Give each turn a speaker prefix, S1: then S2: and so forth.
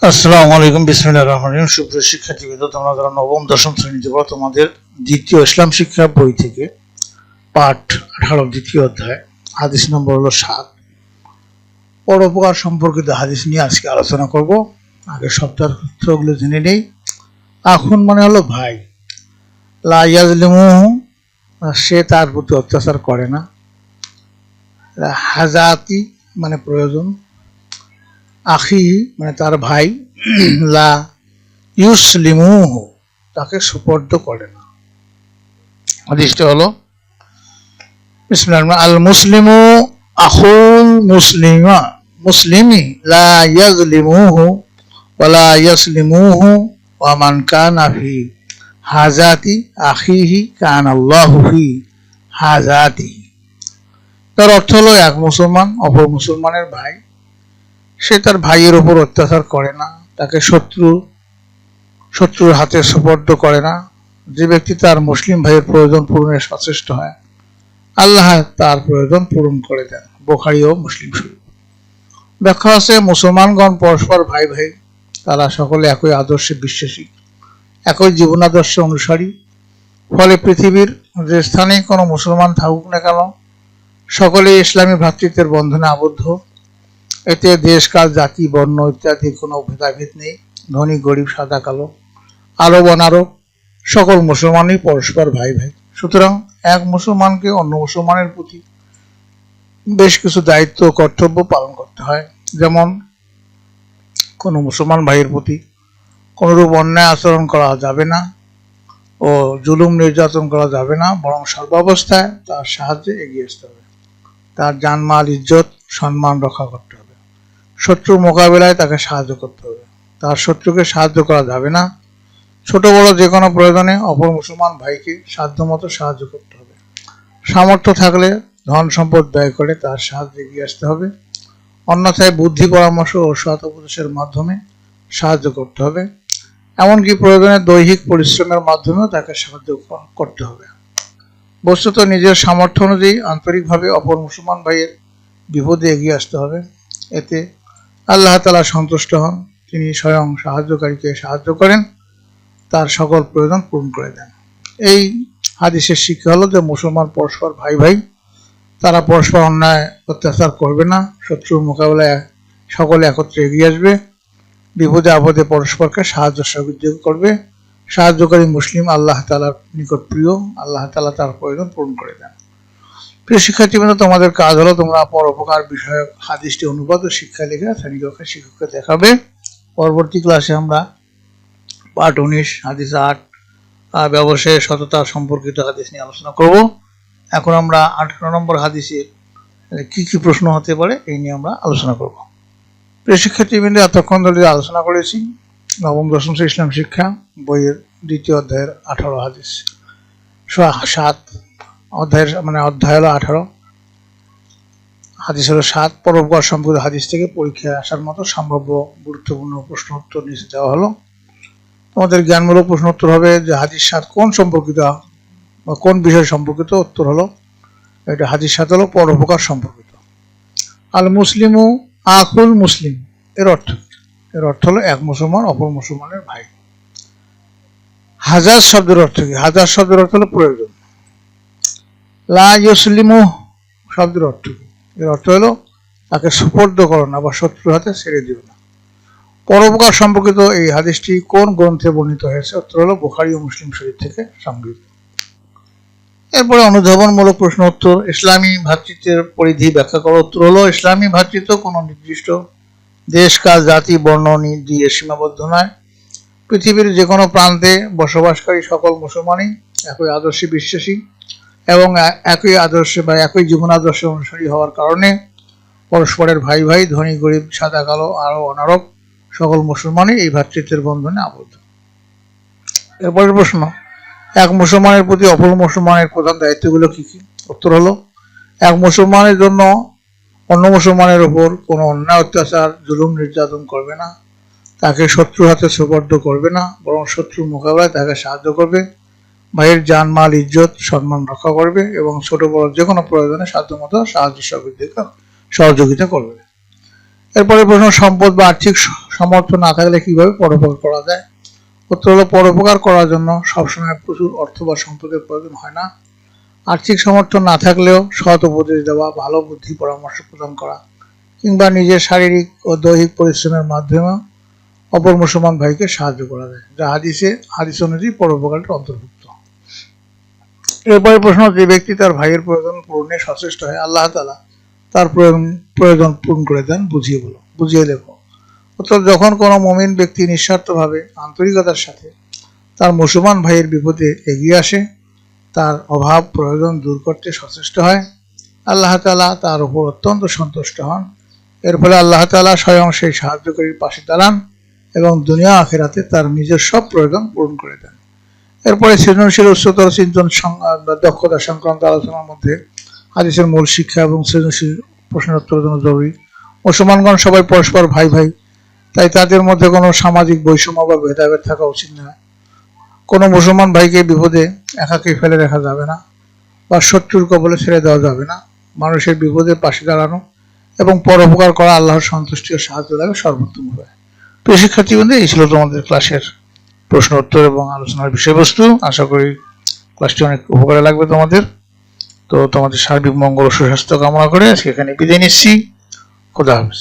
S1: আসসালামু আলাইকুম, বিসমিল্লাহির রহমানির রহিম। সুপ্রিয় শিক্ষার্থীবৃন্দ, তোমরা যারা নবম দশম শ্রেণীতে পড়ো, তোমাদের দ্বিতীয় ইসলাম শিক্ষা বই থেকে পাঠ 18 দ্বিতীয় অধ্যায় হাদিস নম্বর হলো 7। পরোপকার সম্পর্কিত হাদিস নিয়ে আজকে আলোচনা করব। আগে শব্দের সূত্রগুলো জেনে নেই। আখুন মানে হলো ভাই, লা ইয়াজলিমুহু সে তার প্রতি অত্যাচার করে না, হাজাতি মানে প্রয়োজন, আখি মানে তার ভাই, লা ইউসলিমুহু তাকে সুপর্দ করে না। হাদিসটা হলো বিসমিল্লাহ, আল মুসলিমু আখুল মুসলিমি লা ইয়াজলিমুহু ওয়া লা ইয়াসলিমুহু ওয়া মান কানা ফি হাজাতি আখিহি কানা আল্লাহু ফি হাজাতিহি। তার অর্থ হলো এক মুসলমান অপর মুসলমানের ভাই, সে তার ভাইয়ের উপর অত্যাচার করে না, তাকে শত্রুর হাতে সুপর্দ করে না। যে ব্যক্তি তার মুসলিম ভাইয়ের প্রয়োজন পূরণে সচেষ্ট হয়, আল্লাহ তার প্রয়োজন পূরণ করে দেন। বুখারী ও মুসলিম শরীফ। ব্যাখ্যা আছে, মুসলমানগণ পরস্পর ভাই ভাই, তারা সকলে একই আদর্শে বিশ্বাসী, একই জীবন আদর্শ অনুসারী। ফলে পৃথিবীর যে স্থানেই কোনো মুসলমান থাকুক না কেন, সকলে ইসলামী ভ্রাতৃত্বের বন্ধনে আবদ্ধ। এতে দেশ কাল জাতি বর্ণ ইত্যাদি কোনো ভেদাভেদ নেই। ধনী গরিব সাদা কালো আরব অনারব সকল মুসলমানই পরস্পর ভাই ভাই। সুতরাং এক মুসলমানকে অন্য মুসলমানের প্রতি বেশ কিছু দায়িত্ব কর্তব্য পালন করতে হয়। যেমন কোনো মুসলমান ভাইয়ের প্রতি কোনরূপ অন্যায় আচরণ করা যাবে না ও জুলুম নির্যাতন করা যাবে না, বরং সর্বাবস্থায় তার সাহায্যে এগিয়ে আসতে হবে। তার জানমাল ইজ্জত সম্মান রক্ষা করতে হবে। শত্রুর মোকাবিলায় তাকে সাহায্য করতে হবে। তার শত্রুকে সাহায্য করা যাবে না। ছোট বড় যে কোনো প্রয়োজনে অপর মুসলমান ভাইকে সাধ্যমতো সাহায্য করতে হবে। সামর্থ্য থাকলে ধন সম্পদ ব্যয় করে তার সাহায্যে এগিয়ে আসতে হবে। অন্যথায় বুদ্ধি পরামর্শ ও সৎ উপদেশের মাধ্যমে সাহায্য করতে হবে। এমনকি প্রয়োজনে দৈহিক পরিশ্রমের মাধ্যমেও তাকে সাহায্য করতে হবে। বস্তুত নিজের সামর্থ্য অনুযায়ী আন্তরিকভাবে অপর মুসলমান ভাইয়ের বিপদে এগিয়ে আসতে হবে। এতে আল্লাহ তাআলা সন্তুষ্ট হন। তিনি স্বয়ং সাহায্যকারীকে সাহায্য করেন, তার সকল প্রয়োজন পূরণ করে দেন। এই হাদিসের শিক্ষা হলো যে মুসলমান পরস্পর ভাই ভাই, তারা পরস্পর অন্যায় অত্যাচার করবে না, শত্রুর মোকাবেলায় সকলে একত্রে এগিয়ে আসবে, বিপদে আপদে পরস্পরকে সাহায্য সহযোগিতা করবে। সাহায্যকারী মুসলিম আল্লাহ তাআলার নিকট প্রিয়, আল্লাহ তাআলা তার প্রয়োজন পূরণ করে দেন। প্রিয় শিক্ষার্থীবৃন্দ, তোমাদের কাজ হলো তোমরা পরোপকার বিষয়ক হাদিসটি অনুবাদ ও শিক্ষা লিখে শ্রেণীকক্ষে শিক্ষককে দেখাবে। পরবর্তী ক্লাসে আমরা পাঠ 19 হাদিস 8 ব্যবসায়ের সততা সম্পর্কিত হাদিস নিয়ে আলোচনা করব। এখন আমরা 18 নম্বর হাদিসে কি কি প্রশ্ন হতে পারে এই নিয়ে আমরা আলোচনা করব। প্রিয় শিক্ষার্থীবৃন্দ, এতক্ষণ ধরে আলোচনা করেছি নবম দশম শ্রেণী ইসলাম শিক্ষা বইয়ের দ্বিতীয় অধ্যায়ের 18 হাদিস। 7 অধ্যায়ের অধ্যায় হলো 18, হাদিস হলো 7। পরোপকার সম্পর্কিত হাদিস থেকে পরীক্ষায় আসার মতো সম্ভাব্য গুরুত্বপূর্ণ প্রশ্ন উত্তর নিচে দেওয়া হলো। তোমাদের জ্ঞানমূলক প্রশ্ন উত্তর হবে যে হাদিস 7 কোন সম্পর্কিত বা কোন বিষয় সম্পর্কিত। উত্তর হলো এটা হাদিস 7 হলো পরোপকার সম্পর্কিত। আল মুসলিমু আখুল মুসলিম এর অর্থ হলো এক মুসলমান অপর মুসলমানের ভাই। হাজার শব্দের অর্থ কি? হাজার শব্দের অর্থ হলো প্রয়োজন। লা ইউসলিমু শব্দের অর্থ কি? এর অর্থ হলো তাকে সুপর্দ করো না বা শত্রুর হাতে ছেড়ে দিও না। পরোপকার সম্পর্কিত এই হাদিসটি কোন গ্রন্থে বর্ণিত হয়েছে? উত্তর হলো বুখারী ও মুসলিম শরীফ থেকে সংগৃহীত। এরপরে অনুধাবনমূলক প্রশ্ন উত্তর। ইসলামী ভ্রাতৃত্বের পরিধি ব্যাখ্যা করো। উত্তর হলো ইসলামী ভ্রাতৃত্ব কোনো নির্দিষ্ট দেশ কাল জাতি বর্ণ দিয়ে সীমাবদ্ধ নয়। পৃথিবীর যে কোনো প্রান্তে বসবাসকারী সকল মুসলমানই একই আদর্শে বিশ্বাসী এবং একই আদর্শে বা একই জীবন আদর্শ অনুসারী হওয়ার কারণে পরস্পরের ভাই ভাই, ধনী গরিব সাদা কালো আরব অনারব সকল মুসলমানই এই ভ্রাতৃত্বের বন্ধনে আবদ্ধ। এরপরের প্রশ্ন, এক মুসলমানের প্রতি অপর মুসলমানের প্রধান দায়িত্বগুলো কি কি? উত্তর হলো এক মুসলমানের জন্য অন্য মুসলমানের উপর কোনো অন্যায় অত্যাচার জুলুম নির্যাতন করবে না, তাকে শত্রুর হাতে সুপর্দ করবে না, বরং শত্রুর মোকাবেলায় তাকে সাহায্য করবে, ভাইয়ের জানমাল ইজ্জত সম্মান রক্ষা করবে এবং ছোট বড় যে কোনো প্রয়োজনে সাধ্যমতো সাহায্য সহযোগিতা করবে। এরপরে প্রশ্ন, সম্পদ বা আর্থিক সামর্থ্য না থাকলে কিভাবে পরোপকার করা যায়? উত্তর হলো, পরোপকার করার জন্য সবসময় প্রচুর অর্থ বা সম্পদের প্রয়োজন হয় না। আর্থিক সামর্থ্য না থাকলেও সৎ উপদেশ দেওয়া, ভালো বুদ্ধি পরামর্শ প্রদান করা কিংবা নিজের শারীরিক ও দৈহিক পরিশ্রমের মাধ্যমে অপর মুসলমান ভাইকে সাহায্য করা যায়, যা হাদিস অনুযায়ী পরোপকারের অন্তর্ভুক্ত। এরপরে প্রশ্ন, যে ব্যক্তি তার ভাইয়ের প্রয়োজন পূরণে সচেষ্ট হয়, আল্লাহ তাআলা তার প্রয়োজন পূরণ করে দেন। বুঝিয়ে লেখো। অর্থাৎ যখন কোনো মুমিন ব্যক্তি নিঃস্বার্থভাবে আন্তরিকতার সাথে তার মুসলমান ভাইয়ের বিপদে এগিয়ে আসে, তার অভাব প্রয়োজন দূর করতে সচেষ্ট হয়, আল্লাহ তাআলা তার উপর অত্যন্ত সন্তুষ্ট হন। এর ফলে আল্লাহ তাআলা স্বয়ং সেই সাহায্যকারীর পাশে দাঁড়ান এবং দুনিয়া আখিরাতে তার নিজের সব প্রয়োজন পূরণ করে দেন। এরপরে সৃজনশীল উচ্চতর চিন্তন দক্ষতা সংক্রান্ত আলোচনার মধ্যে হাদিসের মূল শিক্ষা এবং সৃজনশীল প্রশ্নের উত্তরের জন্য জরুরি। মুসলমানগণ সবাই পরস্পর ভাই ভাই, তাই তাদের মধ্যে কোনো সামাজিক বৈষম্য বা ভেদাভেদ থাকা উচিত নয়। কোনো মুসলমান ভাইকে বিপদে একাকী ফেলে রাখা যাবে না বা শত্রুর কবলে ছেড়ে দেওয়া যাবে না। মানুষের বিপদে পাশে দাঁড়ানো এবং পরোপকার করা আল্লাহর সন্তুষ্টি ও সাহায্য লাভে সর্বোত্তম উপায়। প্রিয় শিক্ষার্থীবৃন্দ, এই ছিল তোমাদের ক্লাসের প্রশ্ন উত্তর এবং আলোচনার বিষয়বস্তু। আশা করি ক্লাসটি অনেক উপকারে লাগবে তোমাদের। তো তোমাদের সার্বিক মঙ্গল ও সুস্বাস্থ্য কামনা করে আজকে এখানে বিদায় নিচ্ছি। খোদা হাফেজ।